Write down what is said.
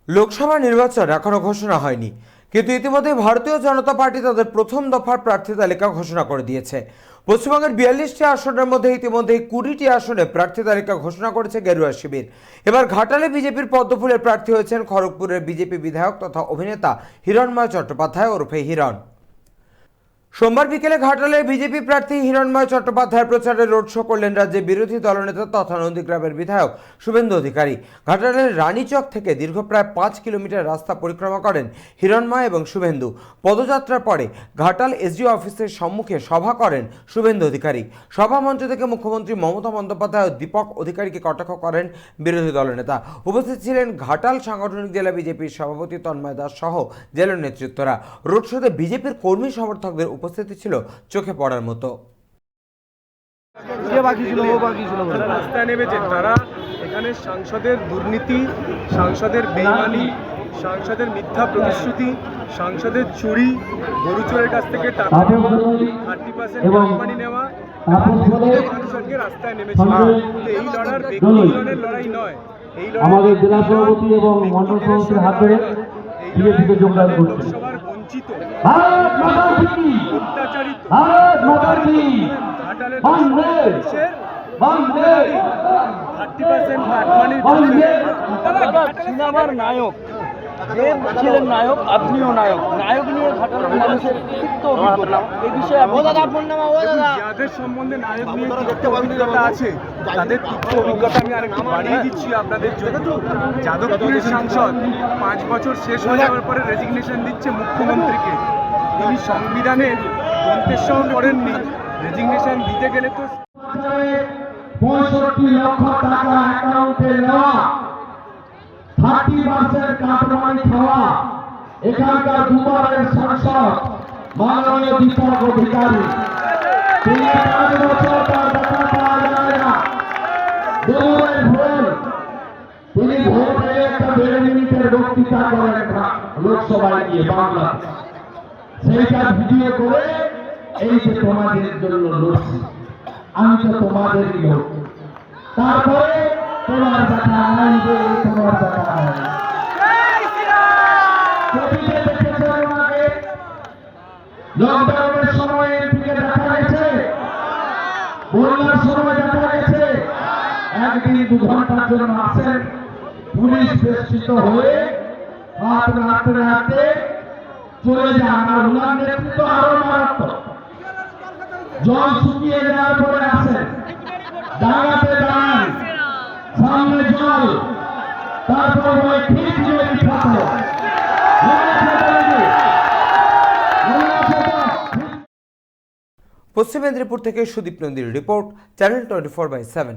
লোকসভা নির্বাচন এখনো ঘোষণা হয়নি, কিন্তু ইতিমধ্যে ভারতীয় জনতা পার্টি তাদের প্রথম দফার প্রার্থী তালিকা ঘোষণা করে দিয়েছে। পশ্চিমবঙ্গের 42টি আসনের মধ্যে ইতিমধ্যে 20টি আসনে প্রার্থী তালিকা ঘোষণা করেছে গেরুয়া শিবির। এবার ঘাটালে বিজেপির পদ্মফুলের প্রার্থী হয়েছেন খড়গপুরের বিজেপি বিধায়ক তথা অভিনেতা হিরণময় চট্টোপাধ্যায় ওরফে হিরণ। সোমবার বিকেলে ঘাটালের বিজেপি প্রার্থী হিরণময় চট্টোপাধ্যায় প্রচারে রোড শো করলেন রাজ্যের বিরোধী দলনেতা তথা নন্দীগ্রামের বিধায়ক শুভেন্দু অধিকারী। ঘাটালের রানীচক থেকে দীর্ঘ প্রায় 5 কিলোমিটার রাস্তা পরিক্রমা করেন হিরণময় এবং শুভেন্দু। পদযাত্রার পরে ঘাটাল এসডিও অফিসের সম্মুখে সভা করেন শুভেন্দু অধিকারী। সভা মঞ্চ থেকে মুখ্যমন্ত্রী মমতা বন্দ্যোপাধ্যায় ও দীপক অধিকারীকে কটাক্ষ করেন বিরোধী দলনেতা। উপস্থিত ছিলেন ঘাটাল সাংগঠনিক জেলা বিজেপির সভাপতি তন্ময় দাস সহ জেলার নেতৃত্বরা। রোড শোতে বিজেপির কর্মী সমর্থকদের উপস্থিতি ছিল চোখে পড়ার মতো। রাস্তায় নেমেছেন তারা। এখানে সাংসদের দুর্নীতি, সাংসদের বেইমানি, সাংসদের মিথ্যা প্রতিশ্রুতি, সাংসদের চুরি, গরু চোরের কাছ থেকে টাকা নেওয়া, 30% বেইমানি নেওয়া, মানুষকে রাস্তায় নেমেছে। এই লড়ার ব্যক্তিগণের লড়াই নয়, এই আমাদের জেলা সভাপতি এবং মন্ডল সভাপতির হাত ধরে বিজেপিতে যোগদান করছে। সবার বঞ্চিত, অত্যাচারিত, ঘাটালের 30% সিনেমার নায়ক যে ছিলেন নায়ক, আপনিও নায়ক। নায়ক নিয়ে ঘাটালের মানুষের তিক্ত অভিজ্ঞতা, এই বিষয়ে যাদের সম্বন্ধে নায়ক নিয়ে তিক্ত অভিজ্ঞতা আছে তাদের তিক্ত অভিজ্ঞতা আমি আরেকটু বাড়িয়ে দিচ্ছি আপনাদের জন্য। যাদবপুরের সাংসদ 5 বছর শেষ হয়ে যাওয়ার পরে রেজিগনেশন দিচ্ছে মুখ্যমন্ত্রীকে। তিনি সংবিধানের কণ্ঠস্বর করেননি, রেজিগনেশন দিতে গেলে তো 65 লক্ষ টাকা অ্যাকাউন্টে নেওয়া, 30% কাটমানি খাওয়া এখানকার দুবারের সাংসদ মাননীয় দীপক অধিকারী। তিনি 5 বছর তার দেখা পাওয়া যায় না। তিনি ভোটে একটা 1.5 মিনিটের বক্তৃতা করেন লোকসভায় গিয়ে বাংলা, সেইটা ভিডিও করে এই যে তোমাদের জন্য লড়ছি, আমি তো তোমাদেরই লোক। তারপরে তোমার দেখা নাই যে তোমার দেখা নাই। ছবিতে দেখেছেন ওনাকে, লকডাউনের সময় এমপিকে দেখা গেছে, বন্যার সময় দেখা গেছে। একদিন 2 ঘন্টার জন্য আসেন, পুলিশ বেষ্টিত হয়ে হাত নাড়তে নাড়তে চলে যান। আর ওনার নেতৃত্ব আরো মারাত্মক। জল শুকিয়ে যাওয়ার পরে আসেন, ডাঙাতে দাঁড়ান, সামনে জল, তারপর ওই ঠিক যদি থাকো পশ্চিম মেদিনীপুর থেকে সুদীপ নন্দীর রিপোর্ট, চ্যানেল 24/7।